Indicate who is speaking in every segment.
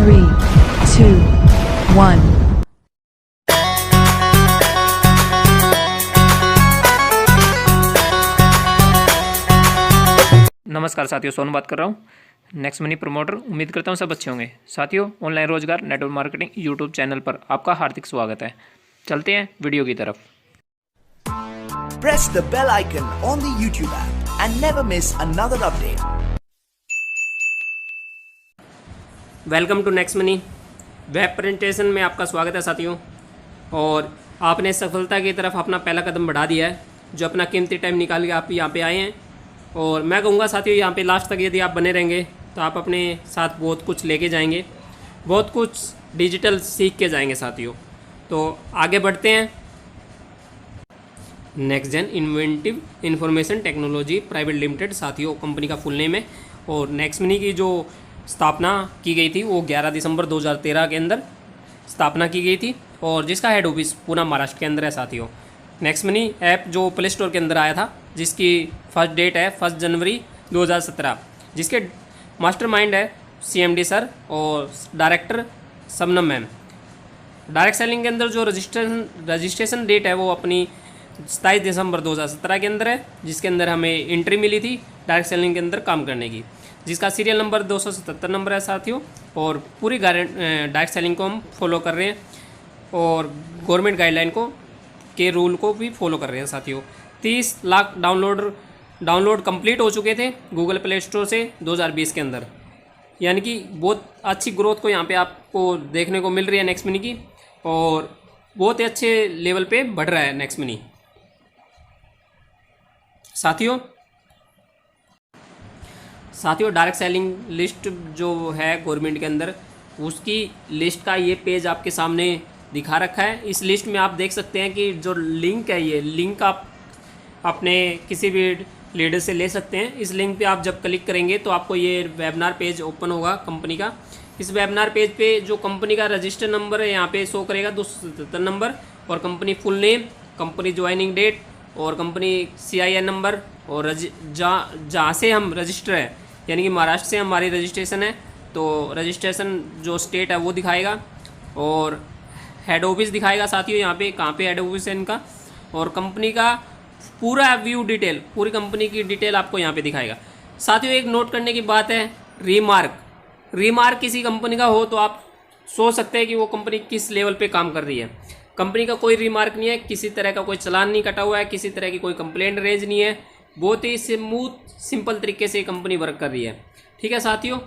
Speaker 1: 3, 2, 1.
Speaker 2: नमस्कार साथियों, सोनू बात कर रहा हूँ नेक्स्ट मनी प्रमोटर। उम्मीद करता हूँ सब अच्छे होंगे। साथियों, ऑनलाइन रोजगार नेटवर्क मार्केटिंग यूट्यूब चैनल पर आपका हार्दिक स्वागत है। चलते हैं वीडियो की तरफ।
Speaker 3: Press the bell icon on the YouTube app and never miss another update.
Speaker 4: Welcome to next money web presentation में आपका स्वागत है साथियों। और आपने सफलता की तरफ अपना पहला कदम बढ़ा दिया है, जो अपना कीमती टाइम निकाल के आप यहाँ पे आए हैं। और मैं कहूँगा साथियों, यहाँ पे लास्ट तक यदि आप बने रहेंगे तो आप अपने साथ बहुत कुछ लेके जाएंगे, बहुत कुछ डिजिटल सीख के जाएंगे साथियों। तो आगे बढ़ते हैं। Next gen inventive information technology private limited साथियों कंपनी का फुल नेम है। और नेक्स्ट मनी की जो स्थापना की गई थी वो 11 दिसंबर 2013 के अंदर स्थापना की गई थी, और जिसका हेड ऑफिस पूना महाराष्ट्र के अंदर है साथियों। नेक्स्ट मनी ऐप जो प्ले स्टोर के अंदर आया था, जिसकी फर्स्ट डेट है 1 जनवरी 2017, जिसके मास्टरमाइंड है CMD सर और director Shabnam ma'am. Direct selling के अंदर जो रजिस्ट्रेशन डेट है वो अपनी 27 दिसंबर 2017 के अंदर है, जिसके अंदर हमें एंट्री मिली थी डायरेक्ट सेलिंग के अंदर काम करने की, जिसका सीरियल नंबर 277 नंबर है साथियों। और पूरी डायरेक्ट सेलिंग को हम फॉलो कर रहे हैं और गवर्नमेंट गाइडलाइन को के रूल को भी फॉलो कर रहे हैं साथियों। 30 लाख डाउनलोड कंप्लीट हो चुके थे गूगल प्ले स्टोर से 2020 के अंदर, यानी कि बहुत अच्छी ग्रोथ को यहाँ पे आपको देखने को मिल रही है नेक्स्ट मनी की, और बहुत ही अच्छे लेवल पे बढ़ रहा है नेक्स्ट मनी साथियों। डायरेक्ट सेलिंग लिस्ट जो है गवर्नमेंट के अंदर, उसकी लिस्ट का ये पेज आपके सामने दिखा रखा है। इस लिस्ट में आप देख सकते हैं कि जो लिंक है, ये लिंक आप अपने किसी भी लीडर से ले सकते हैं। इस लिंक पे आप जब क्लिक करेंगे तो आपको ये वेबिनार पेज ओपन होगा कंपनी का। इस वेबिनार पेज पे जो कंपनी का रजिस्टर नंबर है यहाँ पे शो करेगा 277 नंबर, और company full name, company joining date और कंपनी CIN नंबर, और जहाँ से हम रजिस्टर है, यानी कि महाराष्ट्र से हमारी रजिस्ट्रेशन है तो रजिस्ट्रेशन जो स्टेट है वो दिखाएगा, और हेड ऑफिस दिखाएगा साथियों यहाँ पे कहाँ पे हेड ऑफिस है इनका, और कंपनी का पूरा व्यू डिटेल, पूरी कंपनी की डिटेल आपको यहाँ पे दिखाएगा साथियों। एक नोट करने की बात है, रीमार्क किसी कंपनी का हो तो आप सोच सकते हैं कि वो कंपनी किस लेवल पे काम कर रही है। कंपनी का कोई रीमार्क नहीं है, किसी तरह का कोई चालान नहीं कटा हुआ है, किसी तरह की कोई कंप्लेंट रेज नहीं है, बहुत ही स्मूथ सिंपल तरीके से कंपनी वर्क कर रही है, ठीक है साथियों।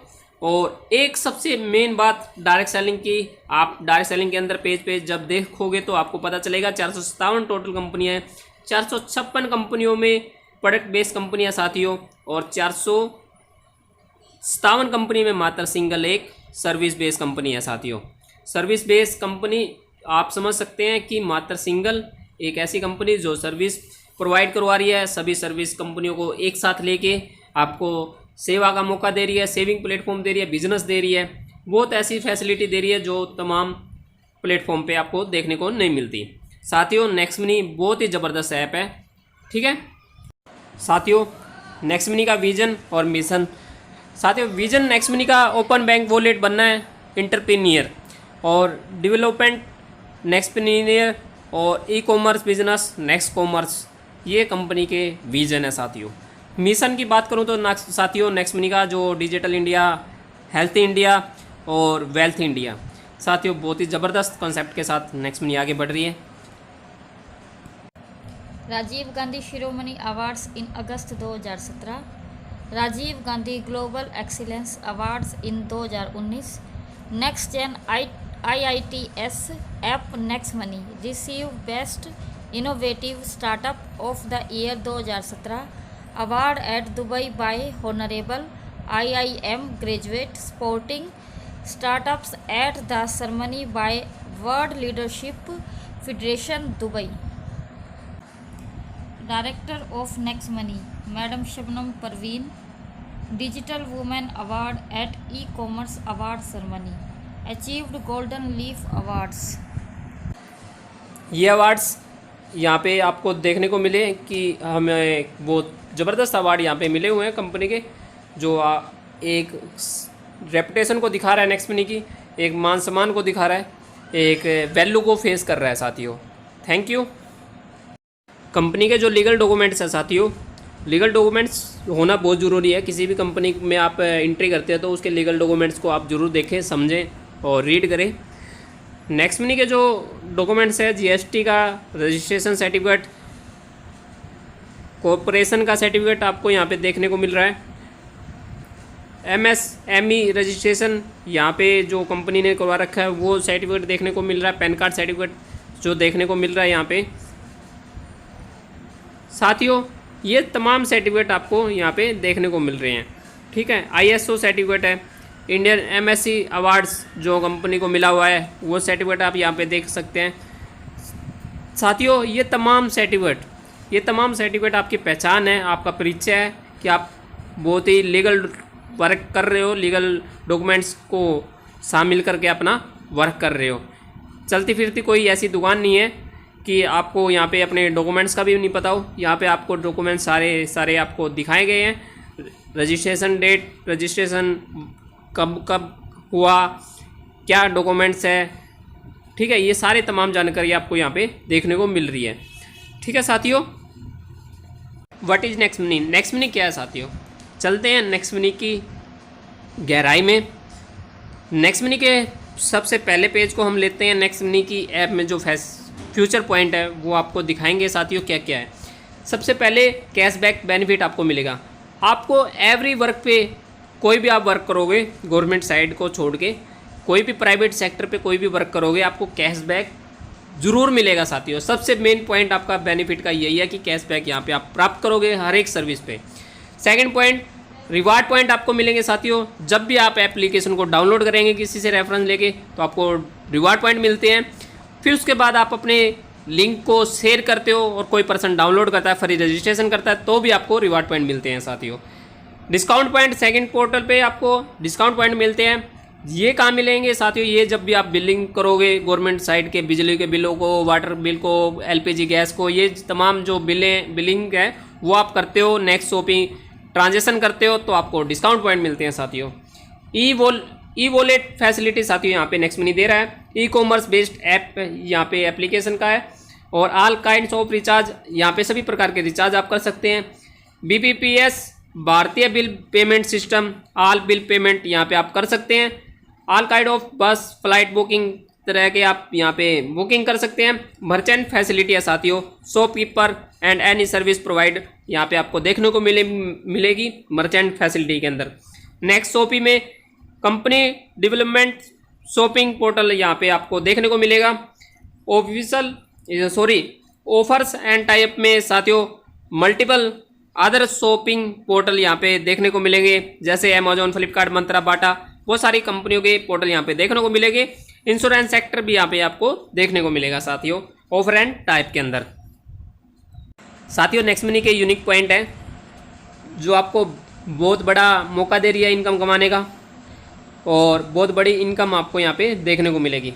Speaker 4: और एक सबसे मेन बात डायरेक्ट सेलिंग की, आप डायरेक्ट सेलिंग के अंदर पेज जब देखोगे तो आपको पता चलेगा 457 टोटल कंपनियां हैं। 456 कंपनियों में प्रोडक्ट बेस्ड कंपनियां साथियों, और 457 कंपनी में मात्र सिंगल एक सर्विस बेस्ड कंपनी है साथियों। सर्विस बेस्ड कंपनी आप समझ सकते हैं कि मात्र सिंगल एक ऐसी कंपनी जो सर्विस प्रोवाइड करवा रही है, सभी सर्विस कंपनियों को एक साथ लेके आपको सेवा का मौका दे रही है, सेविंग प्लेटफॉर्म दे रही है, बिजनेस दे रही है, बहुत ऐसी फैसिलिटी दे रही है जो तमाम प्लेटफॉर्म पे आपको देखने को नहीं मिलती साथियों। नेक्स्ट मनी बहुत ही ज़बरदस्त ऐप है, ठीक है साथियों। नेक्स्ट मनी का विजन और मिशन साथियों, विजन नेक्स्ट मनी का ओपन बैंक वॉलेट बनना है, एंटरप्रेन्योर और डेवलपमेंट नेक्स्ट प्रेन्योर, और ई-कॉमर्स बिजनेस नेक्स्ट कॉमर्स, ये कंपनी के विजन है साथियों। मिशन की बात करूं तो साथियों, नेक्स्ट मनी का जो डिजिटल इंडिया, हेल्थ इंडिया और वेल्थ इंडिया साथियों, बहुत ही ज़बरदस्त कॉन्सेप्ट के साथ नेक्स्ट मनी आगे बढ़ रही है।
Speaker 5: राजीव गांधी शिरोमणि अवार्ड्स इन अगस्त 2017, Rajiv Gandhi global excellence awards in 2019, next gen IITS app Next Money receive best innovative startup of the year 2017 award at Dubai by honourable IIM graduate sporting startups at the ceremony by World Leadership Federation Dubai. Director of Next Money madam Shabnam Parveen, digital women award at ecommerce award ceremony, achieved golden leaf awards.
Speaker 4: ये awards यहाँ पे आपको देखने को मिले कि हमें वो ज़बरदस्त अवार्ड यहाँ पे मिले हुए हैं कंपनी के, जो एक रेपुटेशन को दिखा रहा है नेक्स्ट मनी की, एक मान सम्मान को दिखा रहा है, एक वैल्यू को फेस कर रहा है साथियों। Thank you. कंपनी के जो लीगल डॉक्यूमेंट्स हैं साथियों, लीगल डॉक्यूमेंट्स होना बहुत ज़रूरी है। किसी भी कंपनी में आप एंट्री करते हैं तो उसके लीगल डॉक्यूमेंट्स को आप ज़रूर देखें, समझें और रीड करें। नेक्स्ट मनी के जो डॉक्यूमेंट्स है, जीएसटी का रजिस्ट्रेशन सर्टिफिकेट, कॉरपोरेशन का सर्टिफिकेट आपको यहाँ पे देखने को मिल रहा है। एमएसएमई रजिस्ट्रेशन यहाँ पे जो कंपनी ने करवा रखा है वो सर्टिफिकेट देखने को मिल रहा है। पैन कार्ड सर्टिफिकेट जो देखने को मिल रहा है यहाँ पे साथियों, ये तमाम सर्टिफिकेट आपको यहाँ पे देखने को मिल रहे हैं। ठीक है, आईएसओ सर्टिफिकेट है, इंडियन एमएससी अवार्ड्स जो कंपनी को मिला हुआ है वो सर्टिफिकेट आप यहाँ पे देख सकते हैं साथियों। ये तमाम सर्टिफिकेट आपकी पहचान है, आपका परिचय है कि आप बहुत ही लीगल वर्क कर रहे हो, लीगल डॉक्यूमेंट्स को शामिल करके अपना वर्क कर रहे हो। चलती फिरती कोई ऐसी दुकान नहीं है कि आपको यहाँ पे अपने डॉक्यूमेंट्स का भी नहीं पता हो। यहाँ पे आपको डॉक्यूमेंट्स सारे आपको दिखाए गए हैं। रजिस्ट्रेशन डेट, रजिस्ट्रेशन कब हुआ, क्या डॉक्यूमेंट्स है, ठीक है, ये सारे तमाम जानकारी आपको यहाँ पे देखने को मिल रही है। ठीक है साथियों, what is next money? Next money क्या है साथियों? चलते हैं नेक्स्ट मनी की गहराई में। नेक्स्ट मनी के सबसे पहले पेज को हम लेते हैं। नेक्स्ट मनी की ऐप में जो फ्यूचर पॉइंट है वो आपको दिखाएंगे साथियों क्या क्या है। सबसे पहले कैशबैक बेनिफिट आपको मिलेगा। आपको एवरी वर्क पे, कोई भी आप वर्क करोगे गवर्नमेंट साइड को छोड़ के, कोई भी प्राइवेट सेक्टर पे कोई भी वर्क करोगे, आपको कैशबैक ज़रूर मिलेगा साथियों। सबसे मेन पॉइंट आपका बेनिफिट का यही है कि कैशबैक यहाँ पे आप प्राप्त करोगे हर एक सर्विस पे। सेकंड पॉइंट, रिवार्ड पॉइंट आपको मिलेंगे साथियों। जब भी आप एप्लीकेशन को डाउनलोड करेंगे किसी से रेफरेंस लेके तो आपको रिवार्ड पॉइंट मिलते हैं। फिर उसके बाद आप अपने लिंक को शेयर करते हो और कोई पर्सन डाउनलोड करता है, फ्री रजिस्ट्रेशन करता है, तो भी आपको रिवार्ड पॉइंट मिलते हैं साथियों। डिस्काउंट पॉइंट सेकंड पोर्टल पे आपको डिस्काउंट पॉइंट मिलते हैं। ये कहाँ मिलेंगे साथियों? ये जब भी आप बिलिंग करोगे गवर्नमेंट साइड के बिजली के बिलों को, वाटर बिल को, एलपीजी गैस को, ये तमाम जो बिलिंग है वो आप करते हो, नेक्स्ट शॉपिंग ट्रांजेक्शन करते हो तो आपको डिस्काउंट पॉइंट मिलते हैं साथियों। ई वॉलेट फैसिलिटी साथियों यहाँ पे नेक्स्ट मनी दे रहा है। ई कॉमर्स बेस्ड ऐप यहाँ पे एप्लीकेशन का है। और ऑल काइंड्स ऑफ रिचार्ज, यहाँ पे सभी प्रकार के रिचार्ज आप कर सकते हैं। BPPS भारतीय bill payment system, all bill payment यहाँ पे आप कर सकते हैं। ऑल काइंड ऑफ बस फ्लाइट बुकिंग तरह के आप यहाँ पे बुकिंग कर सकते हैं। मर्चेंट फैसिलिटी है साथियों, shopkeeper and any service provide यहाँ पे आपको देखने को मिलेगी मर्चेंट फैसिलिटी के अंदर। नेक्स्ट शॉपी में कंपनी डेवलपमेंट शॉपिंग पोर्टल यहाँ पे आपको देखने को मिलेगा। ऑफर्स एंड टाइप में साथियों मल्टीपल अदर शॉपिंग पोर्टल यहाँ पे देखने को मिलेंगे, जैसे अमेजोन, फ्लिपकार्ट, मंत्रा, बाटा, बहुत सारी कंपनियों के पोर्टल यहाँ पे देखने को मिलेंगे। इंश्योरेंस सेक्टर भी यहाँ पे आपको देखने को मिलेगा साथियों, ऑफर एंड टाइप के अंदर। साथियों नेक्स्ट मनी के यूनिक पॉइंट है जो आपको बहुत बड़ा मौका दे रही है इनकम कमाने का, और बहुत बड़ी इनकम आपको यहाँ पे देखने को मिलेगी।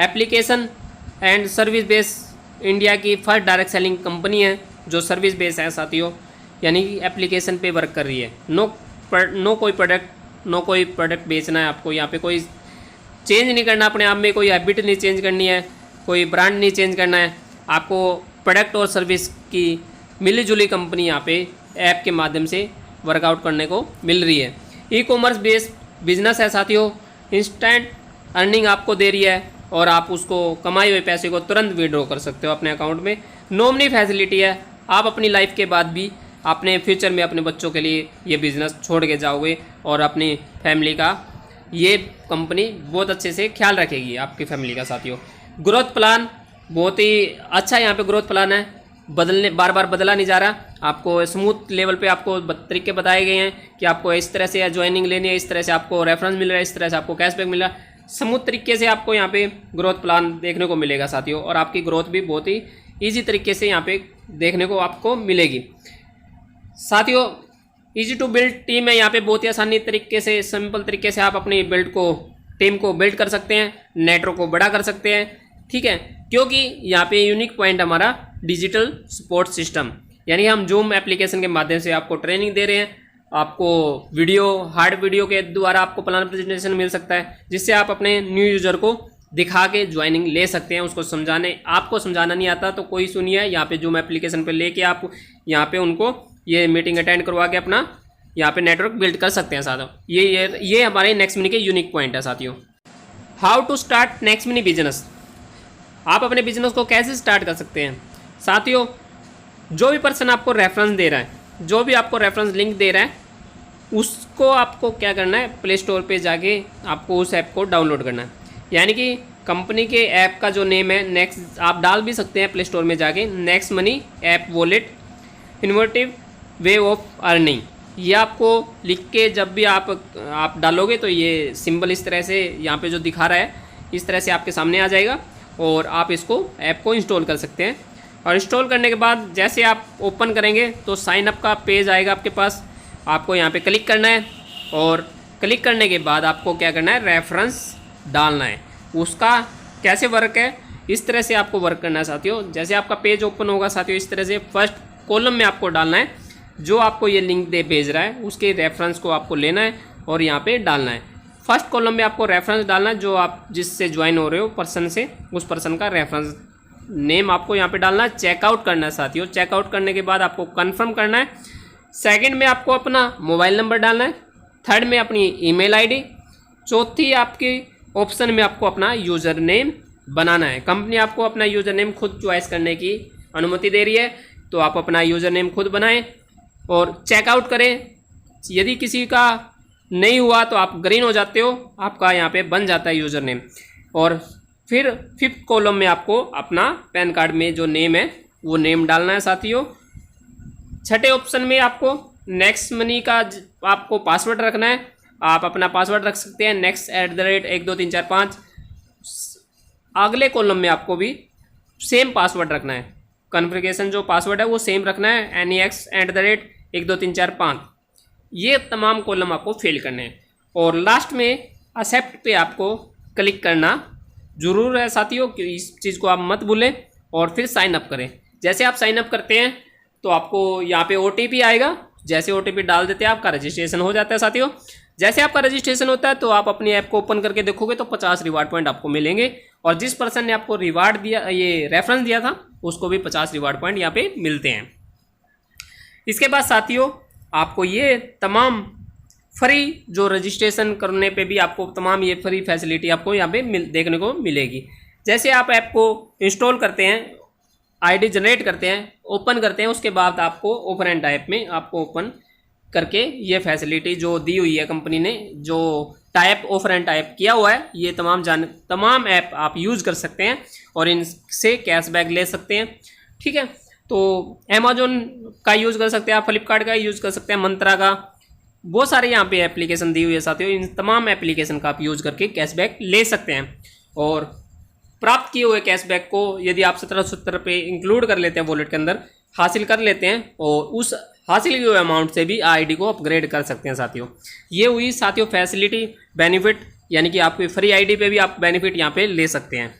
Speaker 4: Application and service base India की फर्स्ट डायरेक्ट सेलिंग कंपनी है जो सर्विस बेस है साथियों, यानी कि एप्लीकेशन पे वर्क कर रही है। नो कोई प्रोडक्ट बेचना है आपको, यहाँ पे कोई चेंज नहीं करना अपने आप में, कोई हैबिट नहीं चेंज करनी है, कोई ब्रांड नहीं चेंज करना है। आपको प्रोडक्ट और सर्विस की मिली जुली कंपनी यहाँ पे ऐप के माध्यम से वर्कआउट करने को मिल रही है। ई कॉमर्स बेस्ड बिजनेस है साथियों, इंस्टेंट अर्निंग आपको दे रही है और आप उसको कमाए हुए पैसे को तुरंत विड्रॉ कर सकते हो अपने अकाउंट में। नॉमिनी फैसिलिटी है, आप अपनी लाइफ के बाद भी अपने फ्यूचर में अपने बच्चों के लिए ये बिज़नेस छोड़ के जाओगे और अपनी फैमिली का ये कंपनी बहुत अच्छे से ख्याल रखेगी आपकी फैमिली का साथियों। ग्रोथ प्लान बहुत ही अच्छा यहाँ पे ग्रोथ प्लान है, बार बार बदला नहीं जा रहा। आपको स्मूथ लेवल पे आपको तरीके बताए गए हैं कि आपको इस तरह से ज्वाइनिंग लेनी है, इस तरह से आपको रेफरेंस मिल रहा है, इस तरह से आपको कैशबैक मिल रहा है। स्मूथ तरीके से आपको यहाँ पे ग्रोथ प्लान देखने को मिलेगा साथियों, और आपकी ग्रोथ भी बहुत ही ईजी तरीके से यहाँ पे देखने को आपको मिलेगी साथियों। ईजी टू बिल्ड टीम है यहाँ पे, बहुत ही आसानी तरीके से, सिंपल तरीके से आप अपनी टीम को बिल्ड कर सकते हैं, नेटवर्क को बड़ा कर सकते हैं। ठीक है, क्योंकि यहाँ पे यूनिक पॉइंट हमारा डिजिटल सपोर्ट सिस्टम, यानी हम जूम एप्लीकेशन के माध्यम से आपको ट्रेनिंग दे रहे हैं। आपको हार्ड वीडियो के द्वारा आपको प्लान प्रेजेंटेशन मिल सकता है, जिससे आप अपने न्यू यूज़र को दिखा के ज्वाइनिंग ले सकते हैं। उसको आपको समझाना नहीं आता तो कोई सुनिए, यहाँ पे जूम एप्लीकेशन पे लेके आप यहाँ पे उनको ये मीटिंग अटेंड करवा के अपना यहाँ पे नेटवर्क बिल्ड कर सकते हैं साथियों। ये हमारे नेक्स्ट मिनी के यूनिक पॉइंट है साथियों। How to start next mini business. आप अपने बिजनेस को कैसे स्टार्ट कर सकते हैं साथियों। जो भी पर्सन आपको रेफरेंस दे रहा है, जो भी आपको रेफरेंस लिंक दे रहा है, उसको आपको क्या करना है, प्ले स्टोर पे जाके आपको उस ऐप को डाउनलोड करना है। यानी कि कंपनी के ऐप का जो नेम है नेक्स्ट, आप डाल भी सकते हैं प्ले स्टोर में जाके, next money app wallet innovative way of earning. ये आपको लिख के जब भी आप डालोगे तो ये सिंबल इस तरह से यहाँ पे जो दिखा रहा है इस तरह से आपके सामने आ जाएगा और आप इसको ऐप को इंस्टॉल कर सकते हैं। और इंस्टॉल करने के बाद जैसे आप ओपन करेंगे तो साइन अप का पेज आएगा आपके पास। आपको यहाँ पे क्लिक करना है और क्लिक करने के बाद आपको क्या करना है, रेफरेंस डालना है। उसका कैसे वर्क है, इस तरह से आपको वर्क करना है साथियों। जैसे आपका पेज ओपन होगा साथियों, इस तरह से फर्स्ट कॉलम में आपको डालना है, जो आपको ये लिंक भेज रहा है उसके रेफरेंस को आपको लेना है और यहाँ पे डालना है। फर्स्ट कॉलम में आपको रेफरेंस डालना है, जो आप जिससे ज्वाइन हो रहे हो पर्सन से, उस पर्सन का रेफरेंस नेम आपको यहाँ पे डालना है। चेकआउट करना है साथियों। चेकआउट करने के बाद आपको कंफर्म करना है। सेकंड में आपको अपना मोबाइल नंबर डालना है। थर्ड में अपनी ईमेल आईडी। चौथी आपकी ऑप्शन में आपको अपना यूज़र नेम बनाना है। कंपनी आपको अपना यूज़र नेम खुद चॉइस करने की अनुमति दे रही है, तो आप अपना यूज़र नेम खुद बनाएं और चेकआउट करें। यदि किसी का नहीं हुआ तो आप ग्रीन हो जाते हो, आपका यहाँ पे बन जाता है यूज़र नेम। और फिर फिफ्थ कॉलम में आपको अपना पैन कार्ड में जो नेम है वो नेम डालना है साथियों। छठे ऑप्शन में आपको नेक्स्ट मनी का आपको पासवर्ड रखना है। आप अपना पासवर्ड रख सकते हैं next@12345। अगले कॉलम में आपको भी सेम पासवर्ड रखना है। कॉन्फ़िगरेशन जो पासवर्ड है वो सेम रखना है next@12345। ये तमाम कॉलम आपको फिल करने हैं और लास्ट में एक्सेप्ट पे आपको क्लिक करना ज़रूर है साथियों, कि इस चीज़ को आप मत भूलें। और फिर साइन अप करें। जैसे आप साइन अप करते हैं तो आपको यहाँ पे OTP आएगा। जैसे OTP डाल देते हैं आपका रजिस्ट्रेशन हो जाता है साथियों। जैसे आपका रजिस्ट्रेशन होता है तो आप अपनी ऐप को ओपन करके देखोगे तो 50 रिवार्ड पॉइंट आपको मिलेंगे और जिस पर्सन ने आपको रिवार्ड दिया, ये रेफरेंस दिया था, उसको भी 50 रिवार्ड पॉइंट यहाँ पे मिलते हैं। इसके बाद साथियों आपको ये तमाम फ्री, जो रजिस्ट्रेशन करने पे भी आपको तमाम ये फ्री फैसिलिटी आपको यहाँ पे देखने को मिलेगी। जैसे आप ऐप को इंस्टॉल करते हैं, आईडी जनरेट करते हैं, ओपन करते हैं, उसके बाद आपको ओपन ऐप में आपको ओपन करके ये फैसिलिटी जो दी हुई है कंपनी ने, जो टाइप ऑफर एंड टाइप किया हुआ है, ये तमाम ऐप आप यूज़ कर सकते हैं और इनसे कैशबैक ले सकते हैं। ठीक है, तो अमेजोन का यूज़ कर सकते हैं आप, फ्लिपकार्ट का यूज़ कर सकते हैं, मंत्रा का, बहुत सारे यहाँ पे एप्लीकेशन दी हुई है साथियों। इन तमाम एप्लीकेशन का आप यूज़ करके कैशबैक ले सकते हैं और प्राप्त किए हुए कैशबैक को यदि आप 1770 पे इंक्लूड कर लेते हैं वॉलेट के अंदर, हासिल कर लेते हैं और उस हासिल किए हुए अमाउंट से भी आईडी को अपग्रेड कर सकते हैं साथियों। ये हुई साथियों फैसिलिटी, बेनिफिट, यानी कि आपकी फ्री आईडी पे भी आप बेनिफिट यहाँ पे ले सकते हैं।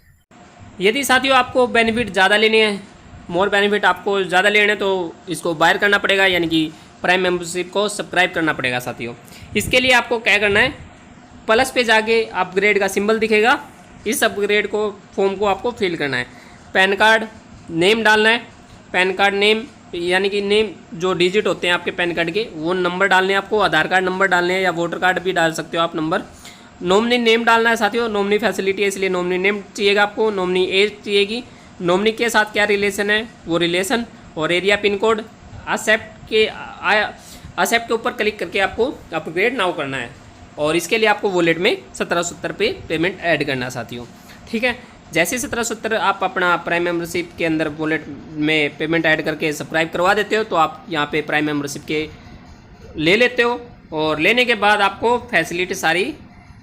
Speaker 4: यदि साथियों आपको बेनिफिट ज़्यादा लेने हैं, मोर बेनिफिट आपको ज़्यादा लेने, तो इसको बायर करना पड़ेगा, यानी कि प्राइम मेंबरशिप को सब्सक्राइब करना पड़ेगा साथियों। इसके लिए आपको क्या करना है, प्लस पे जाके अपग्रेड का सिंबल दिखेगा, इस अपग्रेड को फॉर्म को आपको फिल करना है। पैन कार्ड नेम डालना है, पैन कार्ड नेम यानी कि नेम जो डिजिट होते हैं आपके पैन कार्ड के, वो नंबर डालने हैं आपको, आधार कार्ड नंबर डालने हैं या वोटर कार्ड भी डाल सकते हो आप नंबर। नॉमिनी नेम डालना है साथियों, नॉमिनी फैसिलिटी है इसलिए नॉमिनी नेम चाहिएगा आपको, नॉमिनी एज चाहिएगी, नॉमिनी के साथ क्या रिलेशन है वो रिलेशन, और एरिया पिन कोड। एक्सेप्ट के ऊपर क्लिक करके आपको अपग्रेड नाउ करना है और इसके लिए आपको वॉलेट में 1770 पे पेमेंट ऐड करना है साथियों। ठीक है, जैसे 1770 आप अपना प्राइम मेंबरशिप के अंदर वॉलेट में पेमेंट ऐड करके सब्सक्राइब करवा देते हो तो आप यहाँ पे प्राइम मेंबरशिप के ले लेते हो और लेने के बाद आपको फैसिलिटी सारी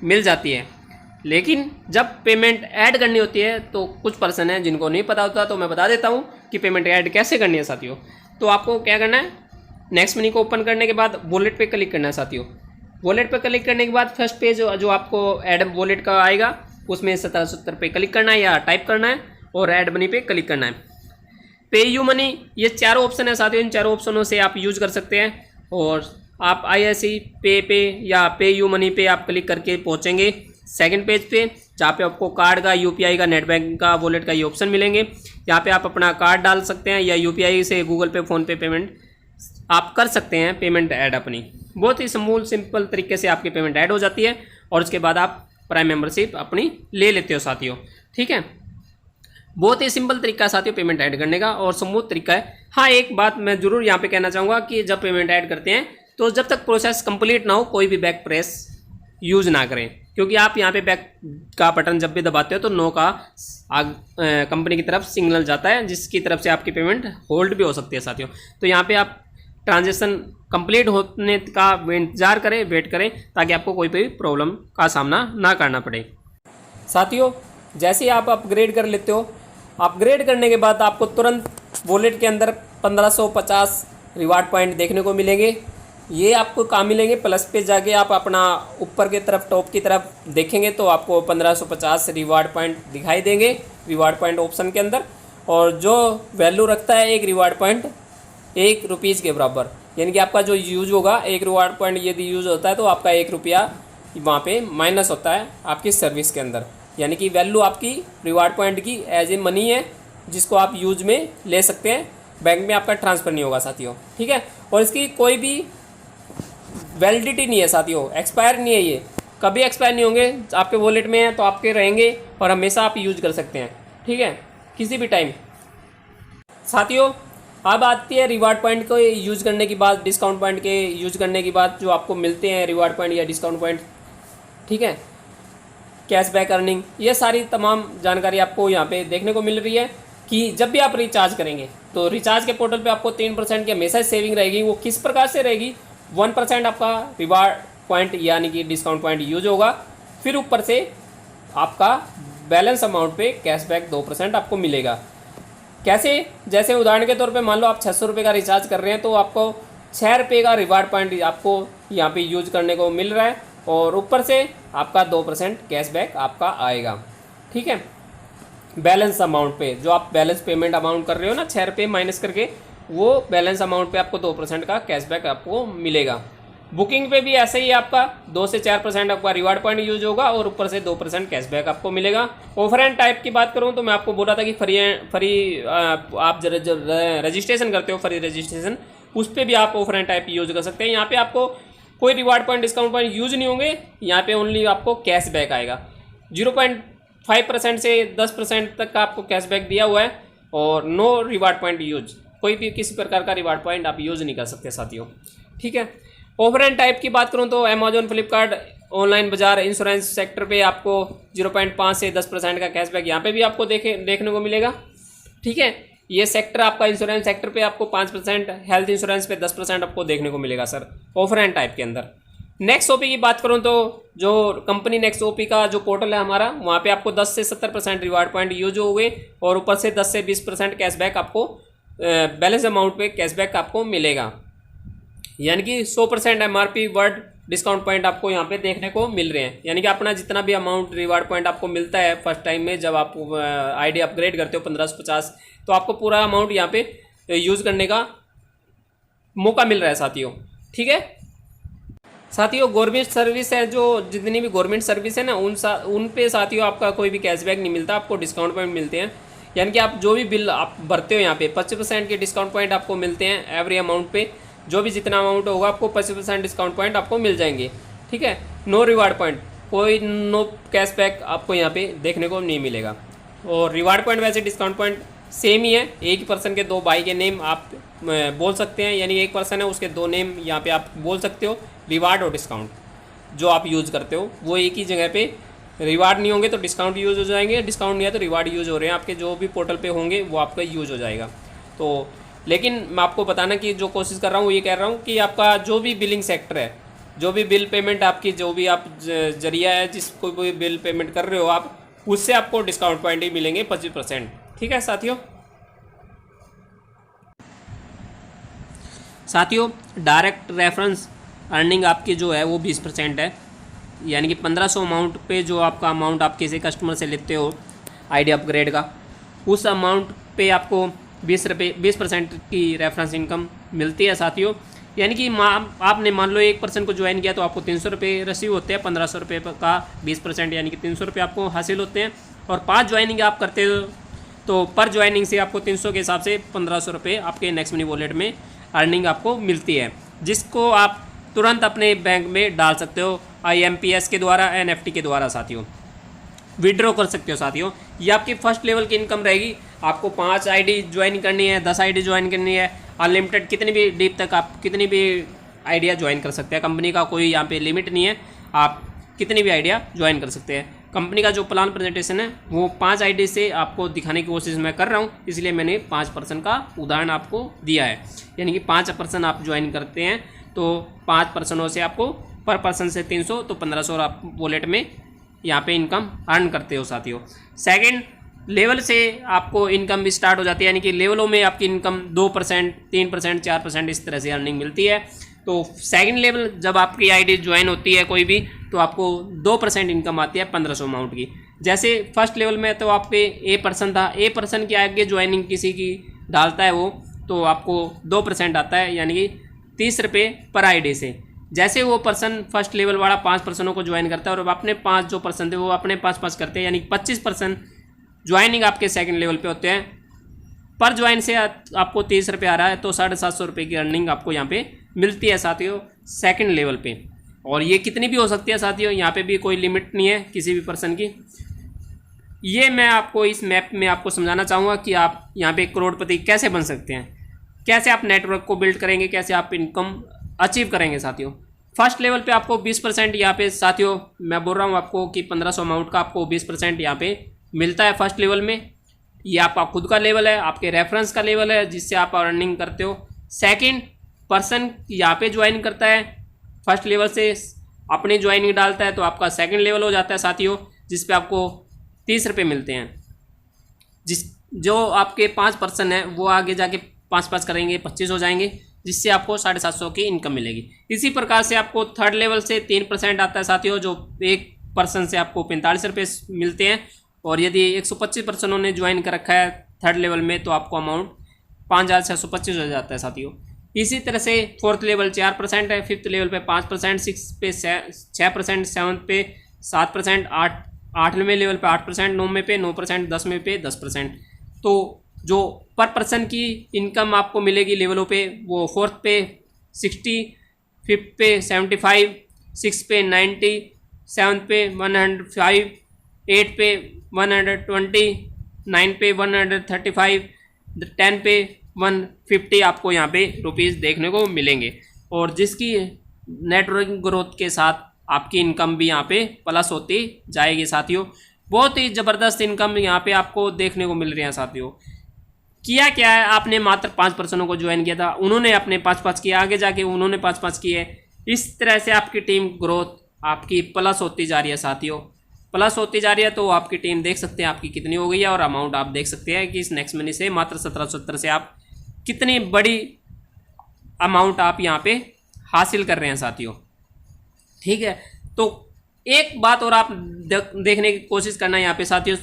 Speaker 4: मिल जाती है। लेकिन जब पेमेंट ऐड करनी होती है तो कुछ पर्सन हैं जिनको नहीं पता होता, तो मैं बता देता हूँ कि पेमेंट ऐड कैसे करनी है साथियों। तो आपको क्या करना है, नेक्स्ट मनी को ओपन करने के बाद वॉलेट पे क्लिक करना है साथियों। वॉलेट पे क्लिक करने के बाद फर्स्ट पेज जो आपको ऐड वॉलेट का आएगा उसमें 1770 पे क्लिक करना है या टाइप करना है और ऐड मनी पे क्लिक करना है। पे यू मनी, ये चारों ऑप्शन है साथियों, इन चारों ऑप्शनों से आप यूज कर सकते हैं और आप ISC पे या पे यू मनी पे आप क्लिक करके पहुँचेंगे सेकंड पेज पे, जहाँ पे आपको कार्ड का, UPI का, नेट बैंक का, वॉलेट का ये ऑप्शन मिलेंगे। यहाँ पे आप अपना कार्ड डाल सकते हैं या UPI से गूगल पे, फ़ोन पे पेमेंट आप कर सकते हैं, पेमेंट ऐड अपनी। बहुत ही सिंपल तरीके से आपकी पेमेंट ऐड हो जाती है और उसके बाद आप प्राइम मेंबरशिप अपनी ले लेते हो साथियों। ठीक है, बहुत ही सिंपल तरीका है साथियों पेमेंट ऐड करने का और स्मूथ तरीका है। हाँ, एक बात मैं ज़रूर यहाँ पे कहना चाहूँगा कि जब पेमेंट ऐड करते हैं तो जब तक प्रोसेस कंप्लीट ना हो कोई भी बैक प्रेस यूज़ ना करें, क्योंकि आप यहाँ पे बैक का बटन जब भी दबाते हो तो नो का कंपनी की तरफ सिग्नल जाता है, जिसकी तरफ से आपकी पेमेंट होल्ड भी हो सकती है साथियों। तो यहाँ पे आप ट्रांजेक्शन कंप्लीट होने का इंतजार करें, वेट करें, ताकि आपको कोई भी प्रॉब्लम का सामना ना करना पड़े। साथियों, जैसे ही आप अपग्रेड कर लेते हो, अपग्रेड करने के बाद आपको तुरंत वॉलेट के अंदर 1550 रिवार्ड पॉइंट देखने को मिलेंगे। ये आपको कहाँ मिलेंगे? प्लस पे जाके आप अपना ऊपर की तरफ, टॉप की तरफ देखेंगे तो आपको 1550 रिवार्ड पॉइंट दिखाई देंगे रिवार्ड पॉइंट ऑप्शन के अंदर। और जो वैल्यू रखता है एक रिवार्ड पॉइंट ₹1 के बराबर, यानी कि आपका जो यूज होगा, एक रिवार्ड पॉइंट यदि यूज होता है तो आपका ₹1 वहाँ पे माइनस होता है आपकी सर्विस के अंदर। यानी कि वैल्यू आपकी रिवार्ड पॉइंट की एज ए मनी है, जिसको आप यूज में ले सकते हैं, बैंक में आपका ट्रांसफ़र नहीं होगा साथियों। ठीक है, और इसकी कोई भी वैलिडिटी नहीं है साथियों, एक्सपायर नहीं है, ये कभी एक्सपायर नहीं होंगे। आपके वॉलेट में है तो आपके रहेंगे और हमेशा आप यूज कर सकते हैं। ठीक है, किसी भी टाइम। साथियों, अब आती है रिवार्ड पॉइंट को यूज़ करने की बात, डिस्काउंट पॉइंट के यूज़ करने की बात, जो आपको मिलते हैं रिवार्ड पॉइंट या डिस्काउंट पॉइंट। ठीक है, कैशबैक अर्निंग, ये सारी तमाम जानकारी आपको यहाँ पे देखने को मिल रही है कि जब भी आप रिचार्ज करेंगे तो रिचार्ज के पोर्टल पे आपको 3% की हमेशा सेविंग रहेगी। वो किस प्रकार से रहेगी? 1% आपका रिवार्ड पॉइंट यानी कि डिस्काउंट पॉइंट यूज होगा, फिर ऊपर से आपका बैलेंस अमाउंट पे कैशबैक 2% आपको मिलेगा। कैसे? जैसे उदाहरण के तौर पे मान लो आप 600 रुपये का रिचार्ज कर रहे हैं तो आपको 6 रुपये का रिवार्ड पॉइंट आपको यहाँ पे यूज करने को मिल रहा है और ऊपर से आपका 2% कैशबैक आपका आएगा। ठीक है, बैलेंस अमाउंट पे जो आप बैलेंस पेमेंट अमाउंट कर रहे हो ना, 6 रुपये माइनस करके, वो बैलेंस अमाउंट पे आपको 2% का कैशबैक आपको मिलेगा। बुकिंग पे भी ऐसे ही आपका 2 से 4% आपका रिवार्ड पॉइंट यूज होगा और ऊपर से 2% कैशबैक आपको मिलेगा। ऑफर एंड टाइप की बात करूं तो मैं आपको बोला था कि फ्री आप रजिस्ट्रेशन करते हो, फ्री रजिस्ट्रेशन, उस पर भी आप ऑफर एंड टाइप यूज कर सकते हैं। यहाँ पे आपको कोई reward point, discount point use नहीं होंगे, यहाँ पे ओनली आपको कैशबैक आएगा। 0.5% से 10% तक का आपको कैशबैक दिया हुआ है और नो रिवार्ड पॉइंट यूज, कोई भी किसी प्रकार का रिवार्ड पॉइंट आप यूज़ नहीं कर सकते साथियों। ठीक है, ऑफर एंड टाइप की बात करूं तो अमेजॉन, फ्लिपकार्ट, ऑनलाइन बाजार, इंश्योरेंस सेक्टर पे आपको 0.5 से 10% का कैशबैक यहाँ पे भी आपको देखने को मिलेगा। ठीक है, ये सेक्टर आपका इंश्योरेंस सेक्टर पे आपको 5%, हेल्थ इंश्योरेंस पे 10% आपको देखने को मिलेगा सर ऑफर एंड टाइप के अंदर। नेक्स्ट ओपी की बात करूँ तो जो कंपनी नेक्स्ट ओपी का जो पोर्टल है हमारा, वहाँ पे आपको 10 से 70% रिवार्ड पॉइंट यूज हो गए और ऊपर से 10 से 20% कैशबैक आपको बैलेंस अमाउंट पे कैशबैक आपको मिलेगा। यानी कि 100% MRP वर्ड डिस्काउंट पॉइंट आपको यहाँ पे देखने को मिल रहे हैं। यानी कि अपना जितना भी अमाउंट रिवार्ड पॉइंट आपको मिलता है फर्स्ट टाइम में, जब आप आईडी अपग्रेड करते हो 1550, तो आपको पूरा अमाउंट यहाँ पे यूज़ करने का मौका मिल रहा है साथियों। ठीक है साथियों, गवर्नमेंट सर्विस है, जो जितनी भी गवर्नमेंट सर्विस है ना, उन पे साथियों आपका कोई भी कैशबैक नहीं मिलता, आपको डिस्काउंट पॉइंट मिलते हैं। यानी कि आप जो भी बिल आप भरते हो यहाँ पे 25% के डिस्काउंट पॉइंट आपको मिलते हैं एवरी अमाउंट पे। जो भी जितना अमाउंट होगा आपको 25% डिस्काउंट पॉइंट आपको मिल जाएंगे। ठीक है, नो रिवार्ड पॉइंट, कोई नो कैशबैक आपको यहाँ पे देखने को नहीं मिलेगा। और रिवार्ड पॉइंट वैसे डिस्काउंट पॉइंट सेम ही है, एक ही पर्सन के 2 बाई के नेम आप बोल सकते हैं। यानी एक पर्सन है उसके 2 नेम यहाँ पे आप बोल सकते हो। रिवार्ड और डिस्काउंट जो आप यूज़ करते हो वो एक ही जगह पे, रिवार्ड नहीं होंगे तो डिस्काउंट यूज़ हो जाएंगे, डिस्काउंट नहीं है तो रिवार्ड यूज़ हो रहे हैं आपके, जो भी पोर्टल पे होंगे वो आपका यूज़ हो जाएगा। तो लेकिन मैं आपको बताना कि जो कोशिश कर रहा हूँ ये कह रहा हूँ कि आपका जो भी बिलिंग सेक्टर है, जो भी बिल पेमेंट आपकी, जो भी आप जरिया है जिसको भी बिल पेमेंट कर रहे हो आप, उससे आपको डिस्काउंट पॉइंट ही मिलेंगे 25%। ठीक है साथियों, डायरेक्ट रेफरेंस अर्निंग आपकी जो है वो 20% है। यानी कि 1500 अमाउंट पे जो आपका अमाउंट आप किसी कस्टमर से लेते हो आईडी अपग्रेड का, उस अमाउंट पे आपको 20% की रेफरेंस इनकम मिलती है साथियों। यानी कि आपने मान लो 1% को ज्वाइन किया तो आपको 300 रुपये रिसीव होते हैं, 1500 रुपये का 20% यानी कि 300 रुपये आपको हासिल होते हैं। और 5 ज्वाइनिंग आप करते हो तो पर ज्वाइनिंग से आपको 300 के हिसाब से 1500 रुपये आपके नेक्स्ट मनी वॉलेट में अर्निंग आपको मिलती है, जिसको आप तुरंत अपने बैंक में डाल सकते हो IMPS के द्वारा, NFT के द्वारा साथियों विड्रॉ कर सकते हो साथियों। ये आपकी फर्स्ट लेवल की इनकम रहेगी। आपको 5 ID ज्वाइन करनी है, 10 ID ज्वाइन करनी है, अनलिमिटेड कितनी भी डीप तक आप कितनी भी आइडिया ज्वाइन कर सकते हैं। कंपनी का कोई यहाँ पे लिमिट नहीं है, आप कितनी भी आइडिया ज्वाइन कर सकते हैं। कंपनी का जो प्लान प्रेजेंटेशन है वो 5 ID से आपको दिखाने की कोशिश मैं कर रहा हूँ, इसलिए मैंने 5% का उदाहरण आपको दिया है। यानी कि 5% आप ज्वाइन करते हैं तो 5% से आपको पर पर्सन से 300 तो 1500 आप वॉलेट में यहाँ पे इनकम अर्न करते हो साथियों। सेकंड लेवल से आपको इनकम भी स्टार्ट हो जाती है, यानी कि लेवलों में आपकी इनकम 2%, 3%, 4% इस तरह से अर्निंग मिलती है। तो सेकंड लेवल जब आपकी ID ज्वाइन होती है कोई भी तो आपको 2% इनकम आती है 1500 अमाउंट की। जैसे फर्स्ट लेवल में तो आपके A% था, A% के आगे ज्वाइनिंग किसी की डालता है वो तो आपको 2% आता है, यानी कि 30 रुपये पर ID से। जैसे वो पर्सन फर्स्ट लेवल वाला 5% को ज्वाइन करता है और अपने 5 जो पर्सन थे वो अपने 5 करते हैं, यानी 25% ज्वाइनिंग आपके सेकंड लेवल पे होते हैं। पर ज्वाइन से आपको 30 रुपये आ रहा है तो 750 रुपये की अर्निंग आपको यहाँ पे मिलती है साथियों सेकंड लेवल पे। और ये कितनी भी हो सकती है साथियों, यहाँ पे भी कोई लिमिट नहीं है किसी भी पर्सन की। ये मैं आपको इस मैप में आपको समझाना चाहूँगा कि आप यहाँ पे करोड़पति कैसे बन सकते हैं, कैसे आप नेटवर्क को बिल्ड करेंगे, कैसे आप इनकम अचीव करेंगे साथियों। फर्स्ट लेवल पे आपको 20% यहाँ पे साथियों मैं बोल रहा हूँ आपको कि 1500 अमाउंट का आपको 20% यहाँ पे मिलता है फर्स्ट लेवल में। ये आपका खुद का लेवल है, आपके रेफरेंस का लेवल है जिससे आप अर्निंग करते हो। सेकंड पर्सन यहाँ पे ज्वाइन करता है फर्स्ट लेवल से, अपनी ज्वाइनिंग डालता है तो आपका सेकंड लेवल हो जाता है साथियों, जिस पे आपको 30 रुपये मिलते हैं। जो आपके 5% है वो आगे जाके 5 करेंगे 25 हो जाएंगे, जिससे आपको 750 की इनकम मिलेगी। इसी प्रकार से आपको थर्ड लेवल से 3% आता है साथियों, जो 1% से आपको 45 रुपये मिलते हैं। और यदि 125 पर्सनों ने ज्वाइन कर रखा है थर्ड लेवल में तो आपको अमाउंट 5625 हो जाता है साथियों। इसी तरह से फोर्थ लेवल 4% है, फिफ्थ लेवल पे 5%, सिक्स पे 6%, सेवन्थ पे 7%, 8वें लेवल पे 8%, 9वें पे 9%, 10वें पे 10%। तो जो पर पर्सन की इनकम आपको मिलेगी लेवलों पे वो फोर्थ पे 60, फिफ्थ पे 75, सिक्स पे 90, सेवन्थ पे 105, 8 पे 120, 9 पे 135, 10 पे 150 आपको यहाँ पे रुपीज़ देखने को मिलेंगे। और जिसकी नेटवर्किंग ग्रोथ के साथ आपकी इनकम भी यहाँ पे प्लस होती जाएगी साथियों। बहुत ही ज़बरदस्त इनकम यहाँ पे आपको देखने को मिल रही है साथियों। किया क्या है, आपने मात्र 5% को ज्वाइन किया था, उन्होंने अपने 5 किए, आगे जाके उन्होंने 5 किए। इस तरह से आपकी टीम ग्रोथ आपकी प्लस होती जा रही है साथियों, प्लस होती जा रही है। तो आपकी टीम देख सकते हैं आपकी कितनी हो गई है और अमाउंट आप देख सकते हैं कि इस नेक्स्ट मनी से मात्र 1770 से आप कितनी बड़ी अमाउंट आप यहाँ पे हासिल कर रहे हैं साथियों। ठीक है, तो एक बात और आप देखने की कोशिश करना यहाँ पे साथियों,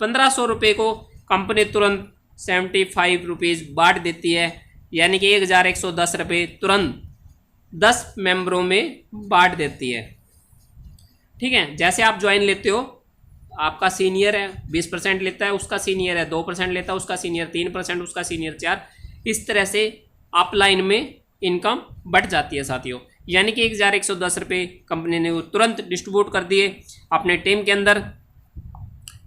Speaker 4: 1500 रुपये को कंपनी तुरंत 75 रुपीज़ बांट देती है, यानी कि 1110 रुपये तुरंत 10 मेंबरों में बांट देती है। ठीक है, जैसे आप ज्वाइन लेते हो, आपका सीनियर है 20% लेता है, उसका सीनियर है 2% लेता है, उसका सीनियर 3%, उसका सीनियर 4, इस तरह से अपलाइन में इनकम बढ़ जाती है साथियों। यानी कि 1110 रुपये कंपनी ने वो तुरंत डिस्ट्रीब्यूट कर दिए अपने टीम के अंदर।